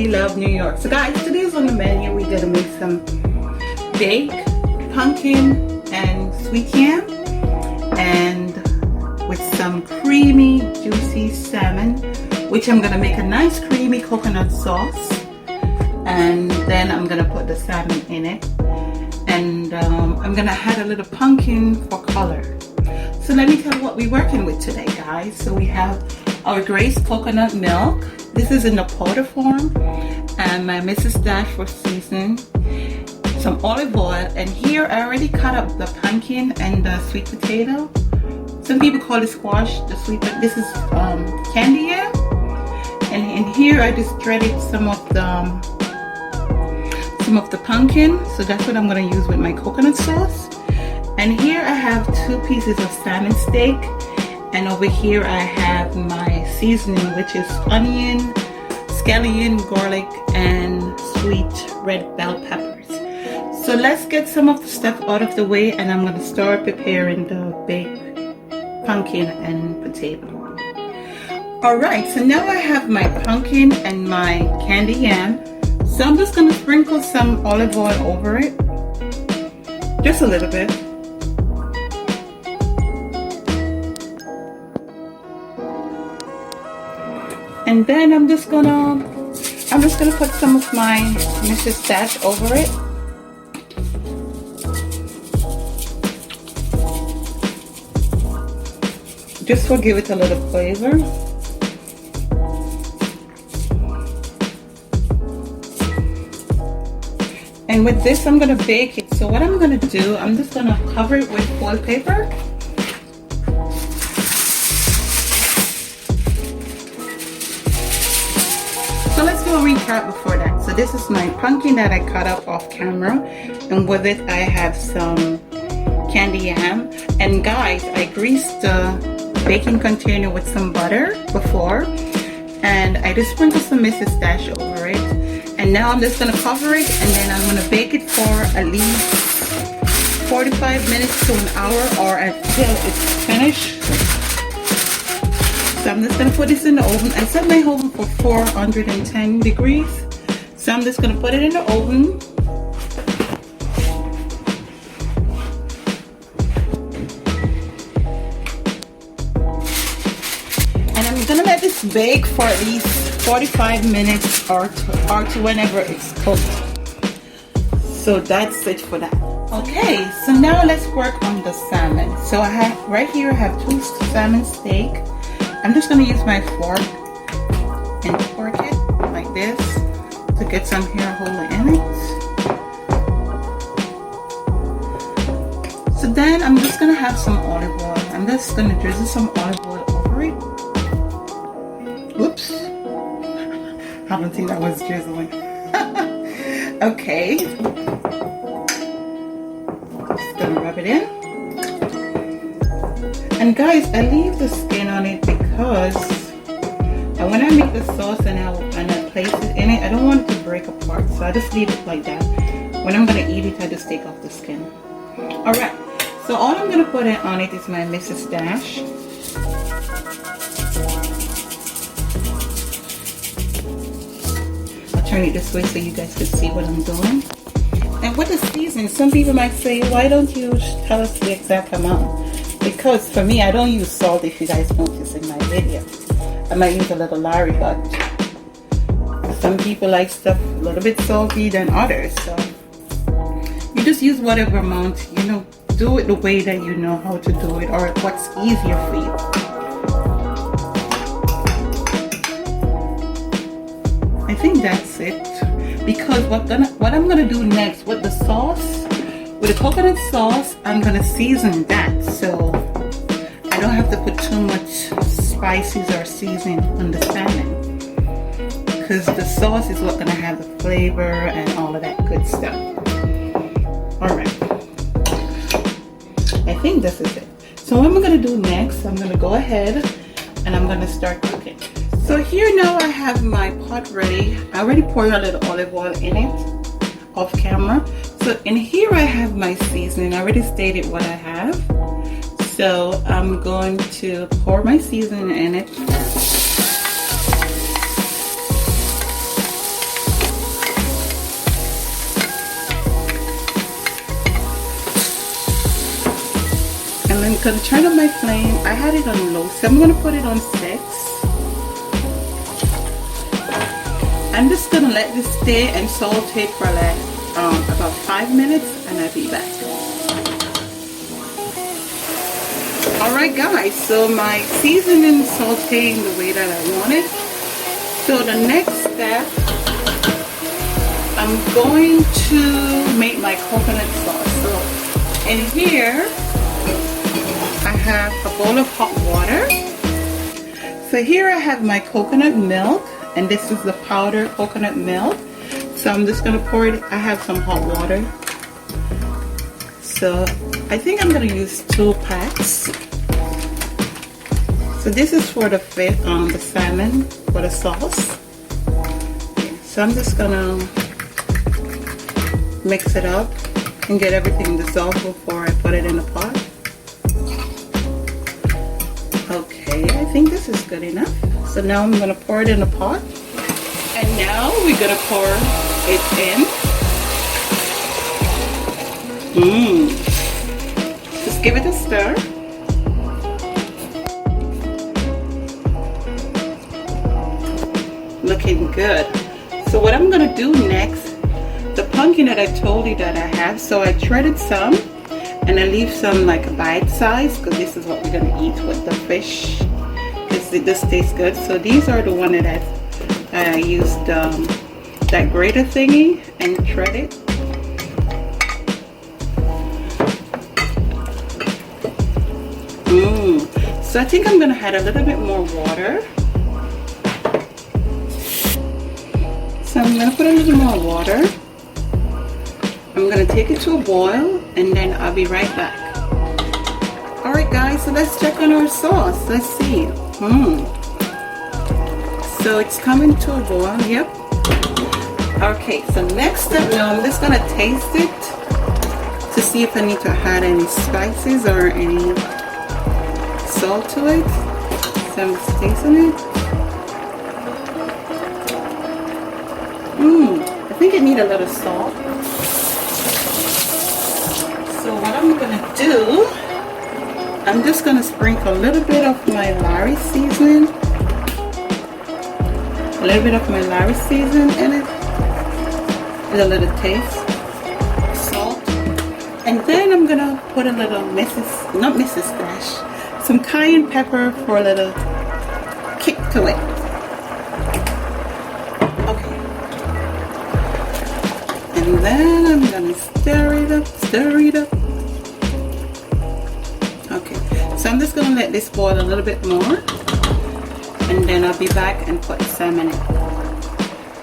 We Love New York. So guys, today's on the menu. We're gonna make some baked pumpkin and sweet yam, and with some creamy juicy salmon, which I'm gonna make a nice creamy coconut sauce, and then I'm gonna put the salmon in it, and I'm gonna add a little pumpkin for color. So let me tell you what we're working with today, guys. So we have our Grace coconut milk. This is in the powder form, and my Mrs. Dash for seasoning, some olive oil, and here I already cut up the pumpkin and the sweet potato. Some people call it squash, the sweet, but this is candy yam. And in here I just shredded some of the pumpkin, so that's what I'm going to use with my coconut sauce. And here I have 2 pieces of salmon steak, and over here I have my seasoning, which is onion, scallion, garlic, and sweet red bell peppers. So let's get some of the stuff out of the way, and I'm going to start preparing the baked pumpkin and potato. Alright, so now I have my pumpkin and my candy yam. So I'm just going to sprinkle some olive oil over it, just a little bit. And then I'm just gonna put some of my Mrs. Dash over it. Just to give it a little flavor. And with this, I'm gonna bake it. So what I'm gonna do, I'm just gonna cover it with foil paper. So let's do a recap before that. So this is my pumpkin that I cut up off camera, and with it I have some candy yam. And guys, I greased the baking container with some butter before, and I just sprinkled some Mrs. Dash over it. And now I'm just gonna cover it, and then I'm gonna bake it for at least 45 minutes to an hour, or until it's finished. So I'm just gonna put this in the oven. I set my oven for 410 degrees. So I'm just gonna put it in the oven. And I'm gonna let this bake for at least 45 minutes or to whenever it's cooked. So that's it for that. Okay, so now let's work on the salmon. So I have right here, I have 2 salmon steak. I'm just going to use my fork and fork it like this to get some hair hole in it. So then I'm just going to have some olive oil. I'm just going to drizzle some olive oil over it. Whoops. I don't think that was drizzling. Okay. Just going to rub it in. And guys, I leave the skin on it because when I make the sauce and I place it in it, I don't want it to break apart. So I just leave it like that. When I'm going to eat it, I just take off the skin. Alright, so all I'm going to put on it is my Mrs. Dash. I'll turn it this way so you guys can see what I'm doing. And with the seasoning, some people might say, why don't you tell us the exact amount? Because for me, I don't use salt, if you guys notice in my video. I might use a little Larry, but some people like stuff a little bit salty than others. So you just use whatever amount, you know, do it the way that you know how to do it, or what's easier for you. I think that's it. Because what I'm gonna do next with the sauce, with the coconut sauce, I'm gonna season that, so I don't have to put too much spices or seasoning on the salmon, because the sauce is what's gonna have the flavor and all of that good stuff. Alright, I think this is it. So what I'm gonna do next, I'm gonna go ahead and I'm gonna start cooking. So here now I have my pot ready. I already poured a little olive oil in it off camera. So in here I have my seasoning. I already stated what I have. So I'm going to pour my seasoning in it. I'm gonna turn up my flame. I had it on low, so I'm gonna put it on 6. I'm just gonna let this stay and saute for like about 5 minutes, and I'll be back. Alright guys, so my seasoning is sauteing the way that I want it. So the next step, I'm going to make my coconut sauce. So in here, I have a bowl of hot water. So here I have my coconut milk, and this is the powdered coconut milk. So I'm just gonna pour it. I have some hot water. So I think I'm gonna use 2 packs. So this is for the fish, the salmon, for the sauce. So I'm just gonna mix it up and get everything dissolved before I put it in the pot. Okay, I think this is good enough. So now I'm gonna pour it in the pot. And now we're gonna pour it in. Just give it a stir. Looking good. So what I'm gonna do next, the pumpkin that I told you that I have, so I shredded some and I leave some like a bite size, because this is what we're gonna eat with the fish, because this tastes good. So these are the one that I used that grater thingy and shred it. So I think I'm gonna add a little bit more water. So I'm gonna put a little more water. I'm gonna take it to a boil, and then I'll be right back. Alright guys, so let's check on our sauce. Let's see. So it's coming to a boil, yep. Okay, so next step now, I'm just gonna taste it to see if I need to add any spices or any salt to it. So I'm just tasting it. I think I need a little salt. So what I'm gonna do, I'm just gonna sprinkle a little bit of my Larry seasoning. A little bit of my Larry seasoning in it. With a little taste. Salt. And then I'm gonna put a little Mrs. Dash, some cayenne pepper for a little kick to it. And then I'm gonna stir it up. Okay, so I'm just gonna let this boil a little bit more, and then I'll be back and put salmon in.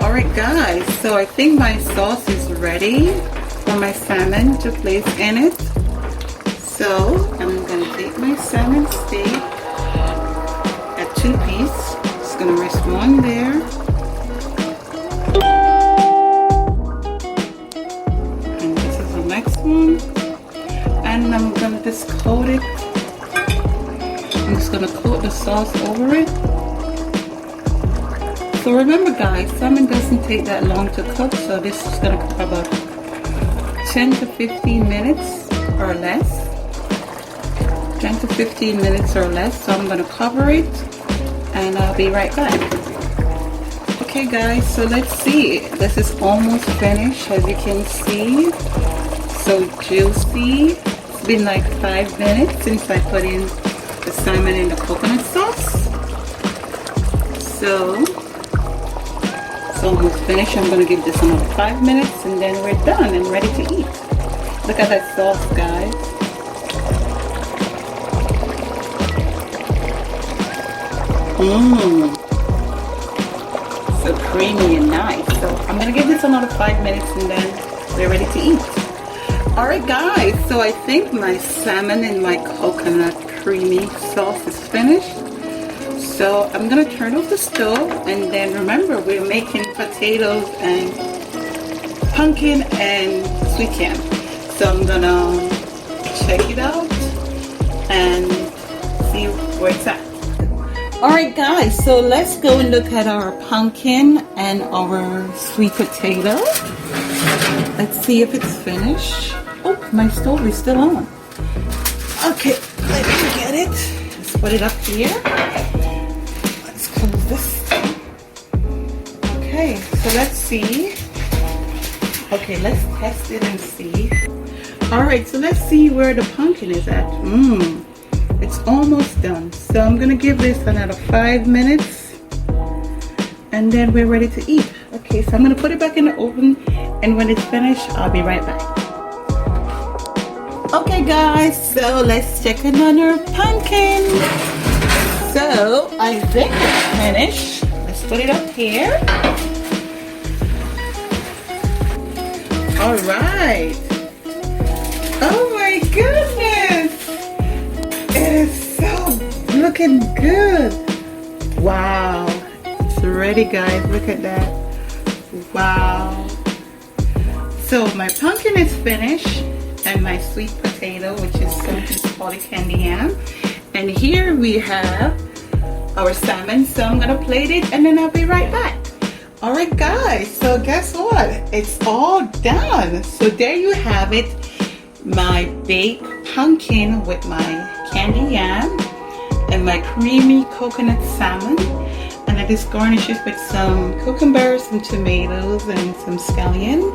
Alright guys, so I think my sauce is ready for my salmon to place in it. So I'm gonna take my salmon steak at 2 pieces. Just gonna rest one there. And I'm gonna just coat it. I'm just gonna coat the sauce over it. So remember guys, salmon doesn't take that long to cook, so this is gonna cook about 10 to 15 minutes or less. 10 to 15 minutes or less. So I'm gonna cover it, and I'll be right back. Okay guys, so let's see. This is almost finished, as you can see. So juicy. It's been like 5 minutes since I put in the salmon in the coconut sauce. So it's almost finished. I'm gonna give this another 5 minutes, and then we're done and ready to eat. Look at that sauce, guys. So creamy and nice. So I'm gonna give this another 5 minutes, and then we're ready to eat. Alright guys, so I think my salmon and my coconut creamy sauce is finished. So I'm gonna turn off the stove, and then remember, we're making potatoes and pumpkin and sweet yam. So I'm gonna check it out and see where it's at. Alright guys, so let's go and look at our pumpkin and our sweet potato. Let's see if it's finished. Oh, my stove is still on. Okay, Let me get it. Let's put it up here. Let's close this. Okay, so let's see. Okay, let's test it and see. Alright, so let's see where the pumpkin is at. It's almost done. So I'm gonna give this another 5 minutes and then we're ready to eat. Okay, so I'm gonna put it back in the oven, and when it's finished, I'll be right back. Okay guys, so let's check another pumpkin. So I think it's finished. Let's put it up here. All right. Oh my goodness. It is so looking good. Wow. It's ready, guys. Look at that. Wow. So my pumpkin is finished, and my sweet potato, which is called a candy yam. And here we have our salmon. So I'm gonna plate it and then I'll be right back. Alright guys, so guess what? It's all done. So there you have it. My baked pumpkin with my candy yam and my creamy coconut salmon. And I just garnish it with some cucumbers, some tomatoes, and some scallion.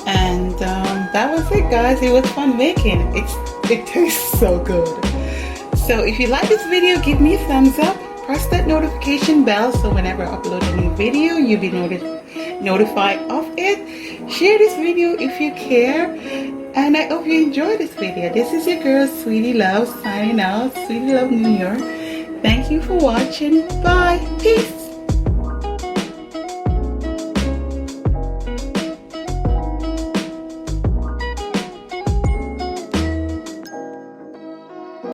And that was it guys. It was fun making. It tastes so good. So if you like this video, give me a thumbs up. Press that notification bell so whenever I upload a new video, you'll be notified of it. Share this video if you care. And I hope you enjoyed this video. This is your girl, Sweetie Love, signing out. Sweetie Love, New York. Thank you for watching. Bye. Peace.